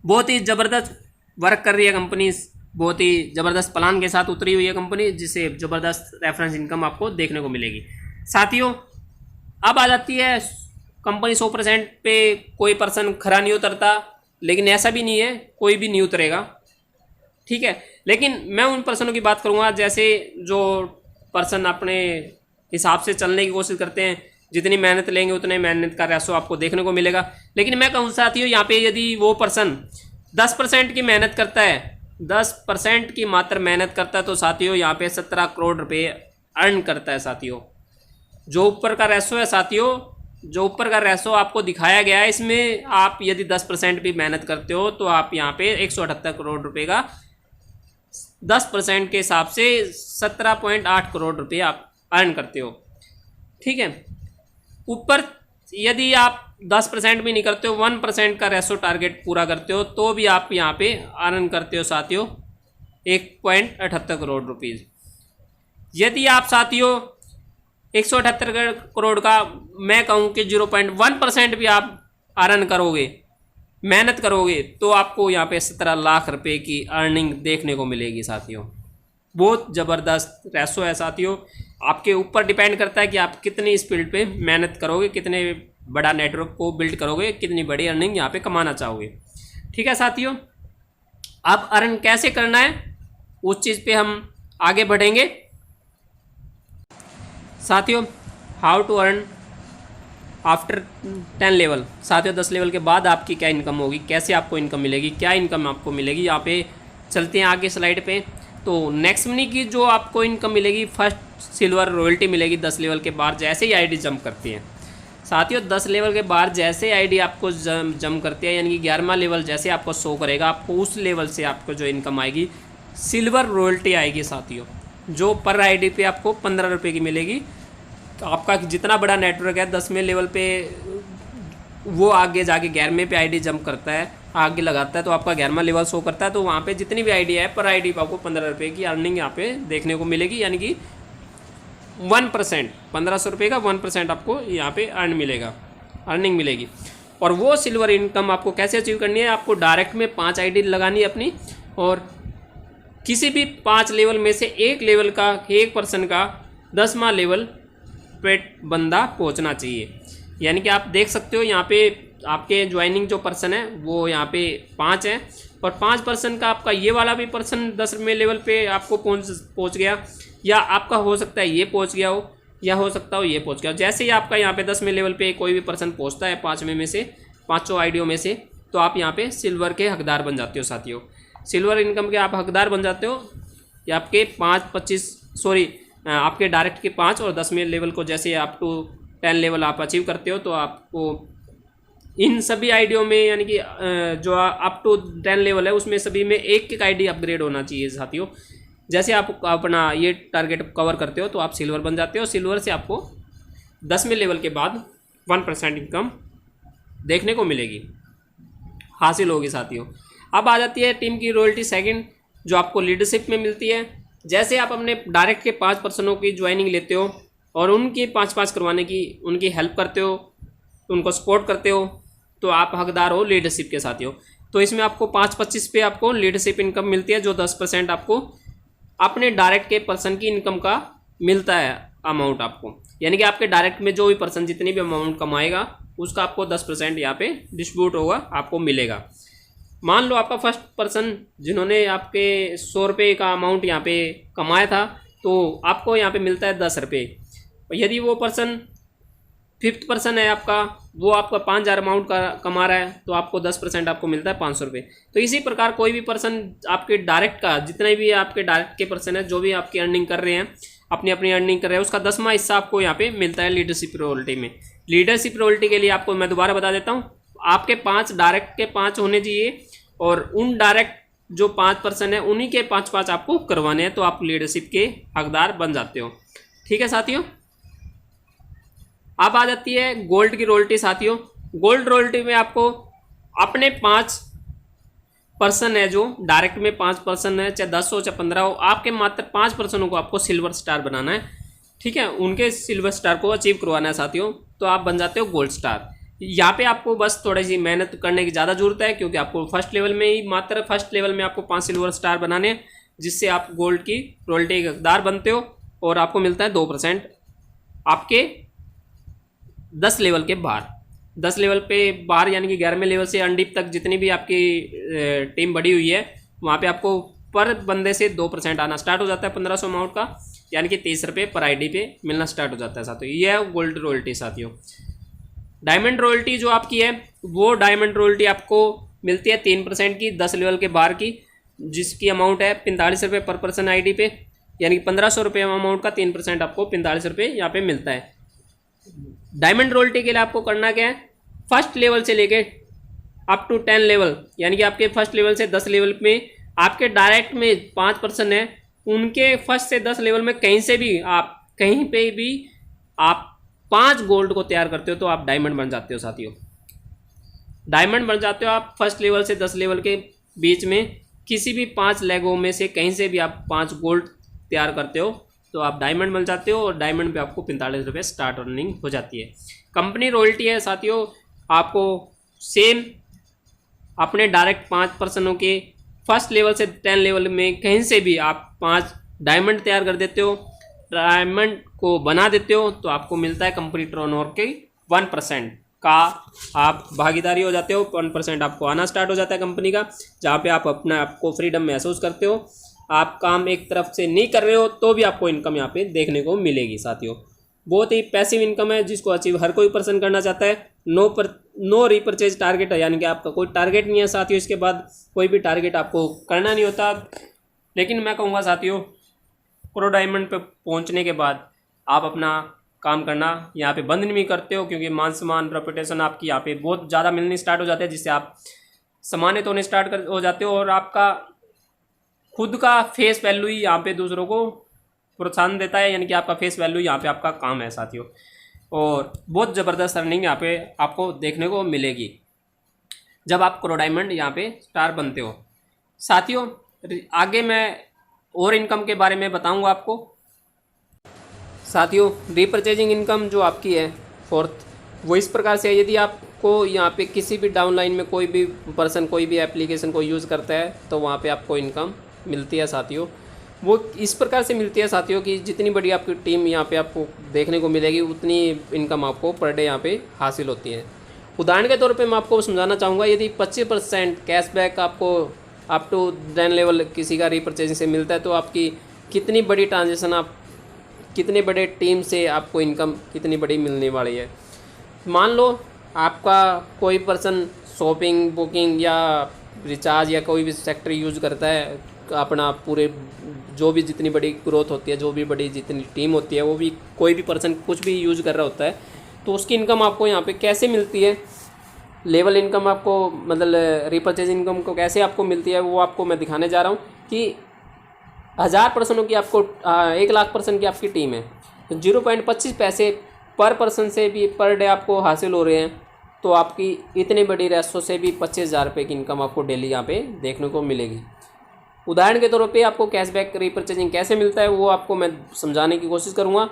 Speaker 4: बहुत ही ज़बरदस्त वर्क कर रही है कंपनी, बहुत ही ज़बरदस्त प्लान के साथ उतरी हुई है कंपनी, जिससे ज़बरदस्त रेफरेंस इनकम आपको देखने को मिलेगी साथियों। अब आ जाती है कंपनी 100% पे कोई पर्सन खरा नहीं उतरता, लेकिन ऐसा भी नहीं है कोई भी नहीं उतरेगा। ठीक है, लेकिन मैं उन पर्सनों की बात करूँगा जैसे जो पर्सन अपने हिसाब से चलने की कोशिश करते हैं, जितनी मेहनत लेंगे उतने मेहनत का रेशो आपको देखने को मिलेगा। लेकिन मैं कहूँ साथियों, यहाँ पे यदि वो पर्सन 10% की मेहनत करता है, 10% की मात्र मेहनत करता है, तो साथियों यहाँ पे 17 करोड़ रुपये अर्न करता है साथियों। जो ऊपर का रेशो है साथियों, जो ऊपर का रेशो आपको दिखाया गया है, इसमें आप यदि 10% भी मेहनत करते हो तो आप यहाँ पे 178 करोड़ रुपए का 10% के हिसाब से 17.8 करोड़ रुपए आप अर्न करते हो। ठीक है, ऊपर यदि आप 10% भी नहीं करते हो, 1% का रेशो टारगेट पूरा करते हो, तो भी आप यहाँ पे अर्न करते हो साथियों 1.78 करोड़ रुपीज़। यदि आप साथियों 178 करोड़ का मैं कहूँ कि 0.1% भी आप अर्न करोगे, मेहनत करोगे, तो आपको यहाँ पे 17 लाख रुपए की अर्निंग देखने को मिलेगी साथियों। बहुत ज़बरदस्त रेशो है साथियों। आपके ऊपर डिपेंड करता है कि आप कितनी इस फील्ड पे मेहनत करोगे, कितने बड़ा नेटवर्क को बिल्ड करोगे, कितनी बड़ी अर्निंग यहाँ पे कमाना चाहोगे। ठीक है साथियों, अब अर्न कैसे करना है उस चीज़ पे हम आगे बढ़ेंगे साथियों। How to earn after 10 level. साथियों 10 लेवल के बाद आपकी क्या इनकम होगी, कैसे आपको इनकम मिलेगी, क्या इनकम आपको मिलेगी, यहाँ पे चलते हैं आगे स्लाइड पे। तो नेक्स्ट मनी की जो आपको इनकम मिलेगी, फर्स्ट सिल्वर रॉयल्टी मिलेगी 10 लेवल के बाद जैसे ही आईडी जंप करती है साथियों। 10 लेवल के बाद जैसे आईडी आपको जंप करती है, यानी कि 11वां लेवल जैसे आपको शो करेगा, आपको उस लेवल से आपको जो इनकम आएगी सिल्वर रॉयल्टी आएगी साथियों, जो पर आईडी पे आपको 15 रुपये की मिलेगी। तो आपका जितना बड़ा नेटवर्क है 10वें लेवल पे वो आगे जाके 11वें पे आईडी जंप करता है, आगे लगाता है, तो आपका 11वां लेवल शो करता है, तो वहाँ पे जितनी भी आईडी है पर आईडी पे आपको 15 रुपये की अर्निंग यहाँ पे देखने को मिलेगी, यानी कि 1%, 1500 रुपये का 1% आपको यहाँ पे अर्निंग मिलेगी। और वो सिल्वर इनकम आपको कैसे अचीव करनी है, आपको डायरेक्ट में 5 आईडी लगानी है अपनी, और किसी भी 5 लेवल में से एक लेवल का, एक पर्सन का 10वां लेवल पे बंदा पहुँचना चाहिए। यानी कि आप देख सकते हो यहाँ पे आपके ज्वाइनिंग जो पर्सन है वो यहाँ पे 5 है, और 5 पर्सन का आपका ये वाला भी पर्सन 10वें लेवल पे आपको पहुँच गया, या आपका हो सकता है ये पहुँच गया हो, या हो सकता हो ये पहुँच गया हो। जैसे ही आपका यहाँ पे 10वें लेवल पे कोई भी पर्सन पहुँचता है 5वें में से, 500 आईडियों में से, तो आप यहाँ पे सिल्वर के हकदार बन जाते हो साथियों। सिल्वर इनकम के आप हकदार बन जाते हो। या आपके 5 आपके डायरेक्ट के 5 और 10वें लेवल को जैसे आप टू 10 लेवल आप अचीव करते हो, तो आपको इन सभी आईडियों में, यानी कि जो अप टू 10 लेवल है उसमें सभी में एक आईडी अपग्रेड होना चाहिए साथियों। जैसे आप अपना ये टारगेट कवर करते हो तो आप सिल्वर बन जाते हो। सिल्वर से आपको 10वें लेवल के बाद 1% इनकम देखने को मिलेगी, हासिल होगी साथियों। अब आ जाती है टीम की रॉयल्टी सेकंड, जो आपको लीडरशिप में मिलती है। जैसे आप अपने डायरेक्ट के 5 पर्सनों की ज्वाइनिंग लेते हो और उनकी 5 करवाने की उनकी हेल्प करते हो, उनको सपोर्ट करते हो, तो आप हकदार हो लीडरशिप के साथियों। तो इसमें आपको 5-25 पे आपको लीडरशिप इनकम मिलती है, जो 10% आपको अपने डायरेक्ट के पर्सन की इनकम का मिलता है अमाउंट आपको। यानी कि आपके डायरेक्ट में जो भी पर्सन जितनी भी अमाउंट कमाएगा उसका आपको 10% यहाँ पे डिस्ट्रीब्यूट होगा, आपको मिलेगा। मान लो आपका फर्स्ट पर्सन जिन्होंने आपके 100 रुपये का अमाउंट यहाँ पे कमाया था, तो आपको यहाँ पे मिलता है 10 रुपये। यदि वो पर्सन 5th पर्सन है आपका, वो आपका 5000 अमाउंट का कमा रहा है, तो आपको 10% आपको मिलता है 500 रुपये। तो इसी प्रकार कोई भी पर्सन आपके डायरेक्ट का, जितने भी आपके डायरेक्ट के पर्सन है, जो भी आपकी अर्निंग कर रहे हैं, अपनी अपनी अर्निंग कर रहे हैं, उसका 10वां हिस्सा आपको यहाँ पे मिलता है लीडरशिप रॉयल्टी में। लीडरशिप रॉयल्टी के लिए आपको मैं दोबारा बता देता हूँ, आपके 5 डायरेक्ट के 5 होने चाहिए, और उन डायरेक्ट जो 5 पर्सन है उन्हीं के 5 आपको करवाने हैं, तो आप लीडरशिप के हकदार बन जाते हो। ठीक है साथियों, अब आ जाती है गोल्ड की रॉयल्टी साथियों। गोल्ड रॉयल्टी में आपको अपने 5 पर्सन है, जो डायरेक्ट में 5 पर्सन है, चाहे 10 हो चाहे 15 हो, आपके मात्र 5 पर्सनों को आपको सिल्वर स्टार बनाना है। ठीक है, उनके सिल्वर स्टार को अचीव करवाना है साथियों, तो आप बन जाते हो गोल्ड स्टार। यहाँ पे आपको बस थोड़ी सी मेहनत करने की ज़्यादा जरूरत है, क्योंकि आपको फर्स्ट लेवल में ही, मात्र फर्स्ट लेवल में आपको 5 सिल्वर स्टार बनाने हैं, जिससे आप गोल्ड की रॉयल्टी के हकदार बनते हो, और आपको मिलता है 2% आपके 10 लेवल के बाहर। 10 लेवल पे बाहर यानी कि 11वें लेवल से अनडीप तक जितनी भी आपकी टीम बढ़ी हुई है, वहाँ पे आपको पर बंदे से 2% आना स्टार्ट हो जाता है 1500 अमाउंट का, यानी कि 30 रुपये पर आईडी पे मिलना स्टार्ट हो जाता है साथियों। ये है गोल्ड रॉयल्टी साथियों। डायमंड रॉयल्टी जो आपकी है, वो डायमंड रॉयल्टी आपको मिलती है 3% की 10 लेवल के बाहर की, जिसकी अमाउंट है 45 रुपये पर पर्सन आईडी पे, यानी कि 1500 रुपये अमाउंट का 3% आपको 45 रुपये यहाँ पे मिलता है। डायमंड रॉयल्टी के लिए आपको करना क्या है, फर्स्ट लेवल से लेके अप टू 10 लेवल, यानी कि आपके फर्स्ट लेवल से 10 लेवल में आपके डायरेक्ट में 5 पर्सन है, उनके फर्स्ट से 10 लेवल में कहीं से भी आप कहीं पे भी आप 5 गोल्ड को तैयार करते हो तो आप डायमंड बन जाते हो साथियों। डायमंड बन जाते हो आप फर्स्ट लेवल से 10 लेवल के बीच में किसी भी 5 लेगों में से कहीं से भी आप 5 गोल्ड तैयार करते हो तो आप डायमंड बन जाते हो और डायमंड पे आपको 45 रुपये स्टार्ट अर्निंग हो जाती है। कंपनी रॉयल्टी है साथियों, आपको सेम अपने डायरेक्ट 5% के फर्स्ट लेवल से 10 लेवल में कहीं से भी आप 5 डायमंड तैयार कर देते हो, डायमंड को बना देते हो तो आपको मिलता है कंपनी टर्नओवर के 1% का आप भागीदारी हो जाते हो। 1% आपको आना स्टार्ट हो जाता है कंपनी का, जहाँ पे आप अपना आपको फ्रीडम महसूस करते हो। आप काम एक तरफ से नहीं कर रहे हो तो भी आपको इनकम यहाँ पे देखने को मिलेगी साथियों। बहुत ही पैसिव इनकम है जिसको अचीव हर कोई पर्सन करना चाहता है। नो रीपरचेज टारगेट है, यानी कि आपका कोई टारगेट नहीं है साथियों। इसके बाद कोई भी टारगेट आपको करना नहीं होता। लेकिन मैं कहूँगा साथियों, प्रो डायमंड पे पहुँचने के बाद आप अपना काम करना यहाँ पे बंद नहीं करते हो, क्योंकि मान सम्मान रेपुटेशन आपकी यहाँ पे बहुत ज़्यादा मिलनी स्टार्ट हो जाते हैं, जिससे आप सम्मानित होने स्टार्ट हो जाते हो और आपका खुद का फेस वैल्यू ही यहाँ पे दूसरों को प्रोत्साहन देता है, यानी कि आपका फेस वैल्यू यहाँ पे आपका काम है साथियों। और बहुत ज़बरदस्त अर्निंग यहाँ पे आपको देखने को मिलेगी जब आप प्रो डायमंड यहाँ पे स्टार बनते हो साथियों। आगे मैं और इनकम के बारे में बताऊँगा आपको साथियों। रीपरचेजिंग इनकम जो आपकी है फोर्थ, वो इस प्रकार से है। यदि आपको यहाँ पे किसी भी डाउनलाइन में कोई भी पर्सन कोई भी एप्लीकेशन को यूज़ करता है तो वहाँ पे आपको इनकम मिलती है साथियों। वो इस प्रकार से मिलती है साथियों कि जितनी बड़ी आपकी टीम यहाँ पे आपको देखने को मिलेगी उतनी इनकम आपको पर डे यहाँ पे हासिल होती है। उदाहरण के तौर पे मैं आपको समझाना चाहूँगा, यदि 25% कैशबैक आपको अप टू 10 लेवल किसी का रीपरचेजिंग से मिलता है तो आपकी कितनी बड़ी ट्रांजेक्शन, आप कितने बड़े टीम से आपको इनकम कितनी बड़ी मिलने वाली है। मान लो आपका कोई पर्सन शॉपिंग, बुकिंग या रिचार्ज या कोई भी सेक्टर यूज करता है, अपना पूरे जो भी जितनी बड़ी ग्रोथ होती है, जो भी बड़ी जितनी टीम होती है, वो भी कोई भी पर्सन कुछ भी यूज कर रहा होता है तो उसकी इनकम आपको यहाँ पे कैसे मिलती है, लेवल इनकम आपको मतलब रीपरचेज इनकम को कैसे आपको मिलती है, वो आपको मैं दिखाने जा रहा हूँ कि 1000 पर्सनों की आपको 1 लाख पर्सन की आपकी टीम है, 0.25 पैसे पर पर्सन से भी पर डे आपको हासिल हो रहे हैं तो आपकी इतनी बड़ी रेशो से भी 25,000 रुपये की इनकम आपको डेली यहाँ पे देखने को मिलेगी। उदाहरण के तौर पे आपको कैशबैक रीपरचेजिंग कैसे मिलता है वो आपको मैं समझाने की कोशिश करूँगा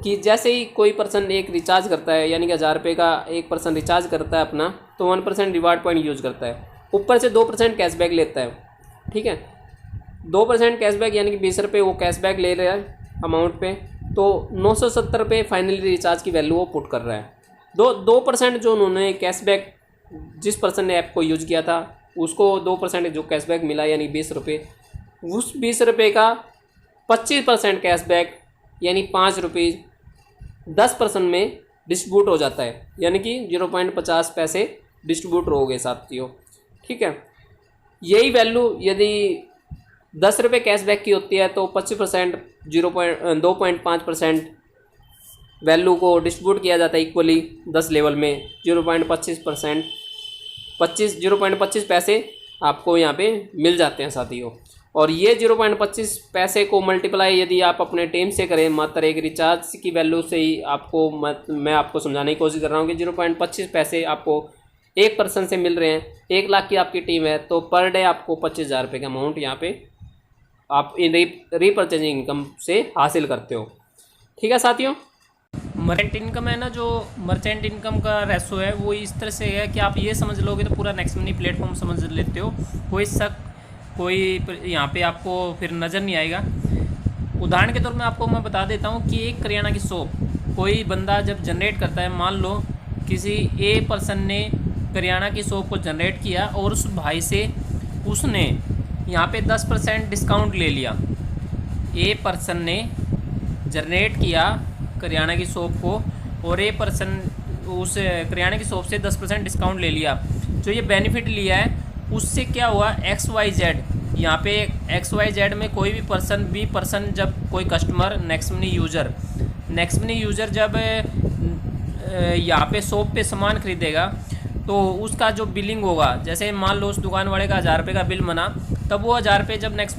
Speaker 4: कि जैसे ही कोई पर्सन एक रिचार्ज करता है, यानी कि 1000 रुपये का एक पर्सन रिचार्ज करता है अपना, तो 1% रिवार्ड पॉइंट यूज़ करता है, ऊपर से 2% कैशबैक लेता है। ठीक है, 2% कैशबैक यानी कि 20 रुपये वो कैशबैक ले रहा है अमाउंट पे, तो 970 रुपये फाइनली रिचार्ज की वैल्यू वो पुट कर रहा है। 2% जो उन्होंने कैशबैक, जिस पर्सन ने ऐप को यूज किया था उसको 2% जो कैशबैक मिला यानी 20 रुपये, उस 20 रुपये का 25% कैशबैक यानी 5 रुपये 10% में डिस्ट्रीब्यूट हो जाता है, यानी कि 0.50 पैसे डिस्ट्रीब्यूट हो गए साथियों। ठीक है, यही वैल्यू यदि 10 रुपये कैशबैक की होती है तो 25% 2.5% वैल्यू को डिस्ट्रीब्यूट किया जाता है इक्वली 10 लेवल में। 0.25 पैसे आपको यहाँ पे मिल जाते हैं साथियों। और ये 0.25 पैसे को मल्टीप्लाई यदि आप अपने टीम से करें, मात्र एक रिचार्ज की वैल्यू से ही आपको मैं आपको समझाने की कोशिश कर रहा हूँ कि 0.25 पैसे आपको एक पर्सन से मिल रहे हैं। 1 लाख की आपकी टीम है तो पर डे आपको 25,000 रुपये का अमाउंट यहाँ पे आप रीपरचेजिंग इनकम से हासिल करते हो। ठीक है साथियों,
Speaker 2: मर्चेंट इनकम है ना, जो मर्चेंट इनकम का रेशो है वो इस तरह से है कि आप ये समझ लोगे तो पूरा नेक्स्ट मनी प्लेटफॉर्म समझ लेते हो, कोई यहाँ पे आपको फिर नज़र नहीं आएगा। उदाहरण के तौर में आपको मैं बता देता हूँ कि एक करियाना की शॉप कोई बंदा जब जनरेट करता है, मान लो किसी ए पर्सन ने करियाना की शॉप को जनरेट किया और उस भाई से उसने यहाँ पे 10% डिस्काउंट ले लिया। ए पर्सन ने जनरेट किया करियाना की शॉप को और ए पर्सन उस करियाना की शॉप से 10% डिस्काउंट ले लिया। जो ये बेनिफिट लिया है उससे क्या हुआ, XYZ यहाँ पे XYZ में कोई भी पर्सन बी पर्सन जब कोई कस्टमर नेक्स्ट मनी यूज़र जब यहाँ पे शॉप पे सामान खरीदेगा तो उसका जो बिलिंग होगा, जैसे मान लो उस दुकान वाले का 1000 रुपये का बिल बना, तब वो 1000 रुपये जब नेक्स्ट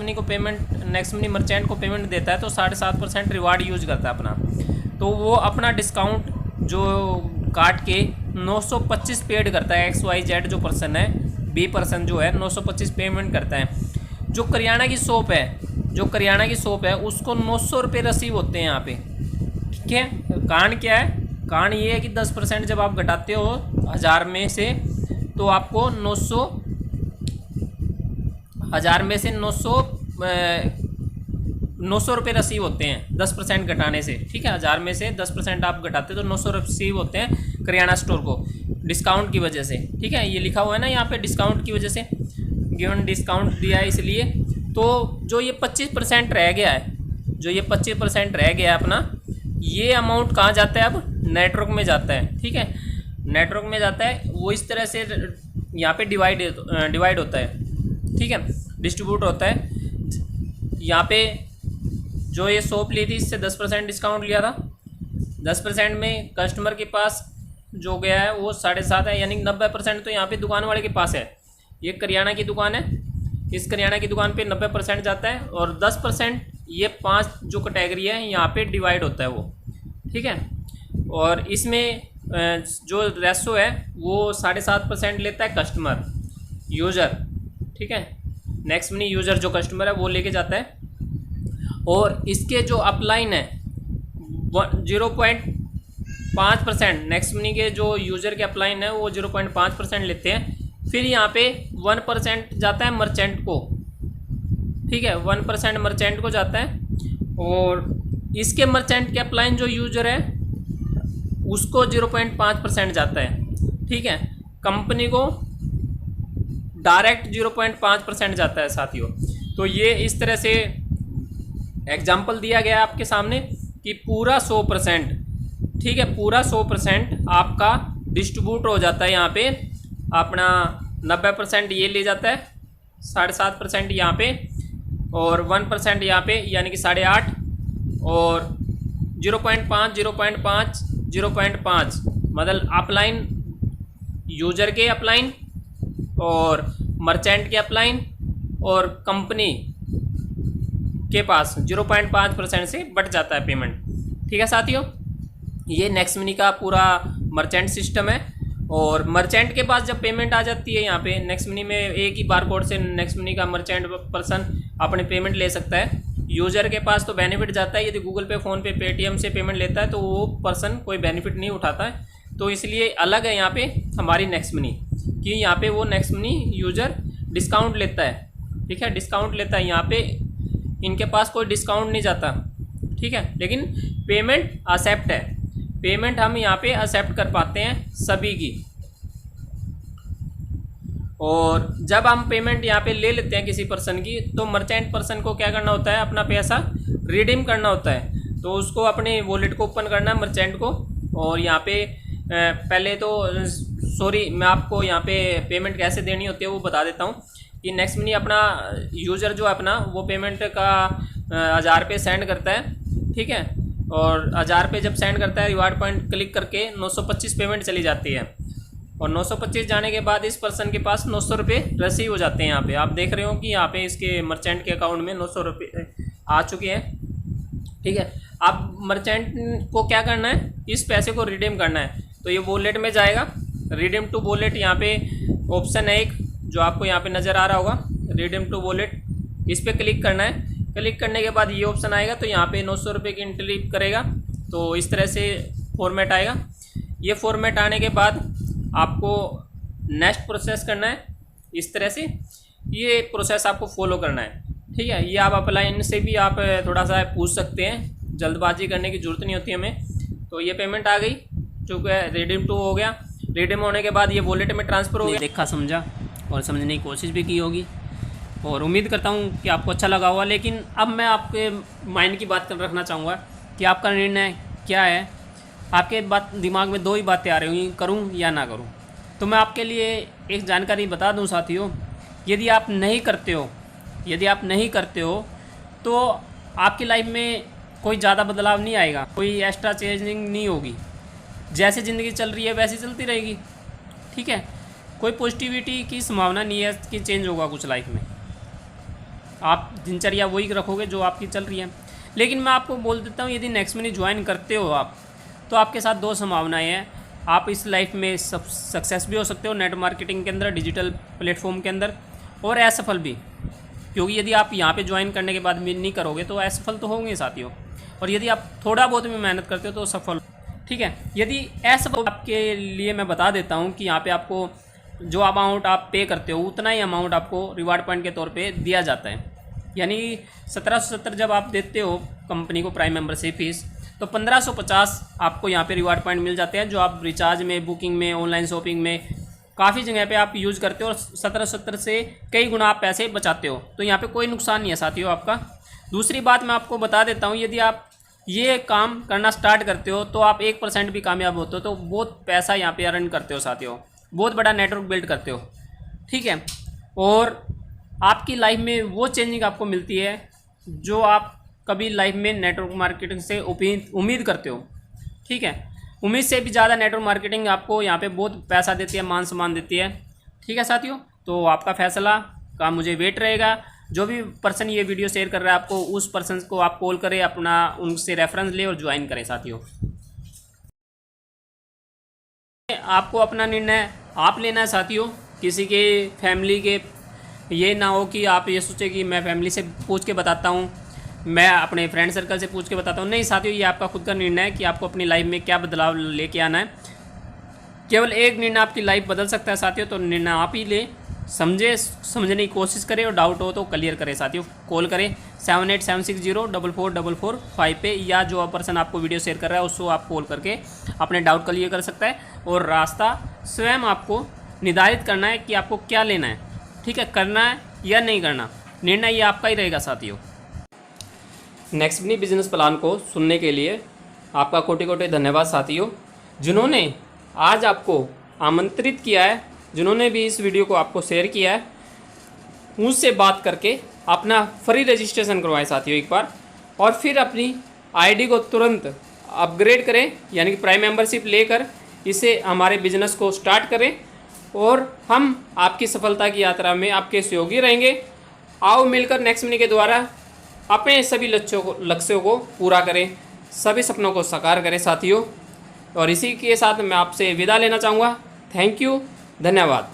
Speaker 2: मनी मर्चेंट को पेमेंट देता है तो 7.5% रिवार्ड यूज करता है अपना। तो वो अपना डिस्काउंट जो काट के 925 पेड करता है। XYZ जो पर्सन है, B पर्सन जो है 925 पेमेंट करता है। जो करियाना की शॉप है उसको 900 रुपये रिसीव होते हैं यहाँ पे, ठीक है। कारण क्या है? कारण ये है कि 10% जब आप घटाते हो 1000 में से तो आपको 1000 में से 900 रुपये रिसीव होते हैं 10% घटाने से, ठीक है। 1000 में से 10% आप घटाते तो 900 रिसीव होते हैं करियाना स्टोर को डिस्काउंट की वजह से, ठीक है। ये लिखा हुआ है ना यहाँ पे डिस्काउंट की वजह से, गिवन डिस्काउंट दिया है इसलिए। तो जो ये 25% रह गया है, अपना, ये अमाउंट कहाँ जाता है? अब नेटवर्क में जाता है, ठीक है। नेटवर्क में जाता है, वो इस तरह से यहाँ पे डिवाइड होता है, ठीक है, डिस्ट्रीब्यूट होता है। यहाँ पे जो ये शॉप ली थी इससे 10% डिस्काउंट लिया था, 10% में कस्टमर के पास जो गया है वो 7.5 है, यानी 90% तो यहाँ पे दुकान वाले के पास है। ये करियाना की दुकान है, इस करियाना की दुकान पे 90% जाता है और 10% ये 5 जो कैटेगरी है यहाँ पे डिवाइड होता है वो, ठीक है। और इसमें जो रेशो है वो 7.5% लेता है कस्टमर, यूज़र, ठीक है। नेक्स्ट मनी यूज़र जो कस्टमर है वो लेके जाता है। और इसके जो अपलाइन है 0.5%, नेक्स्ट मनी के जो यूज़र के अपलाइन है वो 0.5% लेते हैं। फिर यहाँ पे 1% जाता है मर्चेंट को, ठीक है, 1% मर्चेंट को जाता है। और इसके मर्चेंट के अपलाइन जो यूज़र है उसको 0.5% जाता है, ठीक है। कंपनी को डायरेक्ट 0.5% जाता है साथियों। तो ये इस तरह से एग्जाम्पल दिया गया है आपके सामने कि पूरा 100%, ठीक है, पूरा 100% आपका डिस्ट्रीब्यूट हो जाता है। यहाँ पे अपना 90% ये ले जाता है, 7.5% यहाँ पे और 1% यहाँ पे, यानी कि 8.5 और 0.5 मतलब अपलाइन, यूजर के अपलाइन और मर्चेंट के अपलाइन और कंपनी के पास 0.5% से बट जाता है पेमेंट, ठीक है साथियों। ये नेक्स्ट मनी का पूरा मर्चेंट सिस्टम है। और मर्चेंट के पास जब पेमेंट आ जाती है यहाँ पे नेक्स्ट मनी में, एक ही बार कोड से नेक्स्ट मनी का मर्चेंट पर्सन अपने पेमेंट ले सकता है। यूज़र के पास तो बेनिफिट जाता है, यदि गूगल पे, फ़ोन पे, पेटीएम से पेमेंट लेता है तो वो पर्सन कोई बेनिफिट नहीं उठाता है। तो इसलिए अलग है यहाँ पे हमारी नेक्स्ट मनी कि यहाँ पे वो नेक्स्ट मनी यूज़र डिस्काउंट लेता है, ठीक है, डिस्काउंट लेता है। यहाँ पे इनके पास कोई डिस्काउंट नहीं जाता, ठीक है, लेकिन पेमेंट एक्सेप्ट है, पेमेंट हम यहाँ पे एक्सेप्ट कर पाते हैं सभी की। और जब हम पेमेंट यहाँ पे ले लेते हैं किसी पर्सन की, तो मर्चेंट पर्सन को क्या करना होता है? अपना पैसा रिडीम करना होता है। तो उसको अपने वॉलेट को ओपन करना है मर्चेंट को, और यहाँ पे पहले तो मैं आपको यहाँ पे पेमेंट कैसे देनी होती है वो बता देता हूँ कि नेक्स्ट मनी अपना यूज़र जो है अपना वो पेमेंट का 1000 रुपये सेंड करता है, ठीक है। और 1000 रुपये जब सेंड करता है रिवार्ड पॉइंट क्लिक करके 925 पेमेंट चली जाती है। और 925 जाने के बाद इस पर्सन के पास 900 रुपये रिसीव हो जाते हैं। यहाँ पे आप देख रहे हो कि यहाँ पे इसके मर्चेंट के अकाउंट में 900 रुपये आ चुके हैं, ठीक है। अब मर्चेंट को क्या करना है? इस पैसे को रिडीम करना है। तो ये वॉलेट में जाएगा, रिडीम टू वॉलेट, यहाँ पे ऑप्शन है एक जो आपको यहाँ पे नज़र आ रहा होगा, रिडीम टू वॉलेट, इस पर क्लिक करना है। क्लिक करने के बाद ये ऑप्शन आएगा, तो यहाँ पे 900 रुपये की एंट्री करेगा। तो इस तरह से फॉर्मेट आएगा। ये फॉर्मेट आने के बाद आपको नेक्स्ट प्रोसेस करना है। इस तरह से ये प्रोसेस आपको फॉलो करना है, ठीक है। ये आप अपलाइन से भी आप थोड़ा सा पूछ सकते हैं, जल्दबाजी करने की ज़रूरत नहीं होती हमें। तो ये पेमेंट आ गई, चूँकि रिडीम टू हो गया। रिडीम होने के बाद ये वॉलेट में ट्रांसफ़र हो गया।
Speaker 4: देखा, समझा और समझने की कोशिश भी की होगी, और उम्मीद करता हूँ कि आपको अच्छा लगा होगा। लेकिन अब मैं आपके माइंड की बात रखना चाहूँगा कि आपका निर्णय क्या है। आपके दिमाग में 2 ही बातें आ रही होंगी, करूँ या ना करूँ। तो मैं आपके लिए एक जानकारी बता दूँ साथियों, यदि आप नहीं करते हो तो आपकी लाइफ में कोई ज़्यादा बदलाव नहीं आएगा, कोई एक्स्ट्रा चेंजिंग नहीं होगी। जैसे ज़िंदगी चल रही है वैसे चलती रहेगी, ठीक है। कोई पॉजिटिविटी की संभावना नहीं है कि चेंज होगा कुछ लाइफ में। आप दिनचर्या वही रखोगे जो आपकी चल रही है।
Speaker 2: लेकिन मैं आपको बोल देता हूँ, यदि नेक्स्ट मनी ज्वाइन करते हो आप, तो आपके साथ दो संभावनाएं हैं। आप इस लाइफ में सब सक्सेस भी हो सकते हो नेट मार्केटिंग के अंदर, डिजिटल प्लेटफॉर्म के अंदर, और असफल भी, क्योंकि यदि आप यहाँ पे ज्वाइन करने के बाद भी नहीं करोगे तो असफल तो होंगे साथियों। और यदि आप थोड़ा बहुत भी मेहनत करते हो तो सफल, ठीक है। यदि असफल, आपके लिए मैं बता देता हूँ कि यहाँ पे आपको जो अमाउंट आप पे करते हो उतना ही अमाउंट आपको रिवार्ड पॉइंट के तौर पे दिया जाता है। यानी 1770 जब आप देते हो कंपनी को प्राइम मेंबरशिप फीस, तो 1550 आपको यहाँ पे रिवार्ड पॉइंट मिल जाते हैं, जो आप रिचार्ज में, बुकिंग में, ऑनलाइन शॉपिंग में, काफ़ी जगह पे आप यूज़ करते हो और 1770 से कई गुना आप पैसे बचाते हो। तो यहाँ पे कोई नुकसान नहीं है साथियों आपका। दूसरी बात मैं आपको बता देता हूँ, यदि आप ये काम करना स्टार्ट करते हो तो आप 1% भी कामयाब होते हो तो बहुत पैसा यहाँ पे अर्न करते हो साथियों, बहुत बड़ा नेटवर्क बिल्ड करते हो, ठीक है। और आपकी लाइफ में वो चेंजिंग आपको मिलती है जो आप कभी लाइफ में नेटवर्क मार्केटिंग से उम्मीद करते हो, ठीक है। उम्मीद से भी ज़्यादा नेटवर्क मार्केटिंग आपको यहाँ पे बहुत पैसा देती है, मान सम्मान देती है, ठीक है साथियों। तो आपका फैसला का मुझे वेट रहेगा। जो भी पर्सन ये वीडियो शेयर कर रहा है आपको, उस पर्सन को आप कॉल करें, अपना उनसे रेफरेंस ले और ज्वाइन करें साथियों। आपको अपना निर्णय आप लेना है साथियों, किसी के फैमिली के ये ना हो कि आप ये सोचें कि मैं फैमिली से पूछ के बताता हूँ, मैं अपने फ्रेंड सर्कल से पूछ के बताता हूँ। नहीं साथियों, ये आपका खुद का निर्णय है कि आपको अपनी लाइफ में क्या बदलाव लेके आना है। केवल एक निर्णय आपकी लाइफ बदल सकता है साथियों, तो निर्णय आप ही लें, समझने की कोशिश करें और डाउट हो तो क्लियर करें साथियों। कॉल करें 7876044445 पे, या जो पर्सन आपको वीडियो शेयर कर रहा है उसको आप कॉल करके अपने डाउट क्लियर कर सकता है। और रास्ता स्वयं आपको निर्धारित करना है कि आपको क्या लेना है, ठीक है, करना है या नहीं करना, निर्णय ये आपका ही रहेगा साथियों। नेक्स्ट मनी बिजनेस प्लान को सुनने के लिए आपका कोटि कोटि धन्यवाद साथियों, जिन्होंने आज आपको आमंत्रित किया है, जिन्होंने भी इस वीडियो को आपको शेयर किया है, मुझसे बात करके अपना फ्री रजिस्ट्रेशन करवाएं साथियों एक बार, और फिर अपनी आईडी को तुरंत अपग्रेड करें, यानी कि प्राइम मेंबरशिप लेकर इसे हमारे बिजनेस को स्टार्ट करें, और हम आपकी सफलता की यात्रा में आपके सहयोगी रहेंगे। आओ मिलकर नेक्स्ट मनी के द्वारा अपने सभी लक्ष्यों को पूरा करें, सभी सपनों को साकार करें साथियों। और इसी के साथ मैं आपसे विदा लेना चाहूँगा। थैंक यू, धन्यवाद।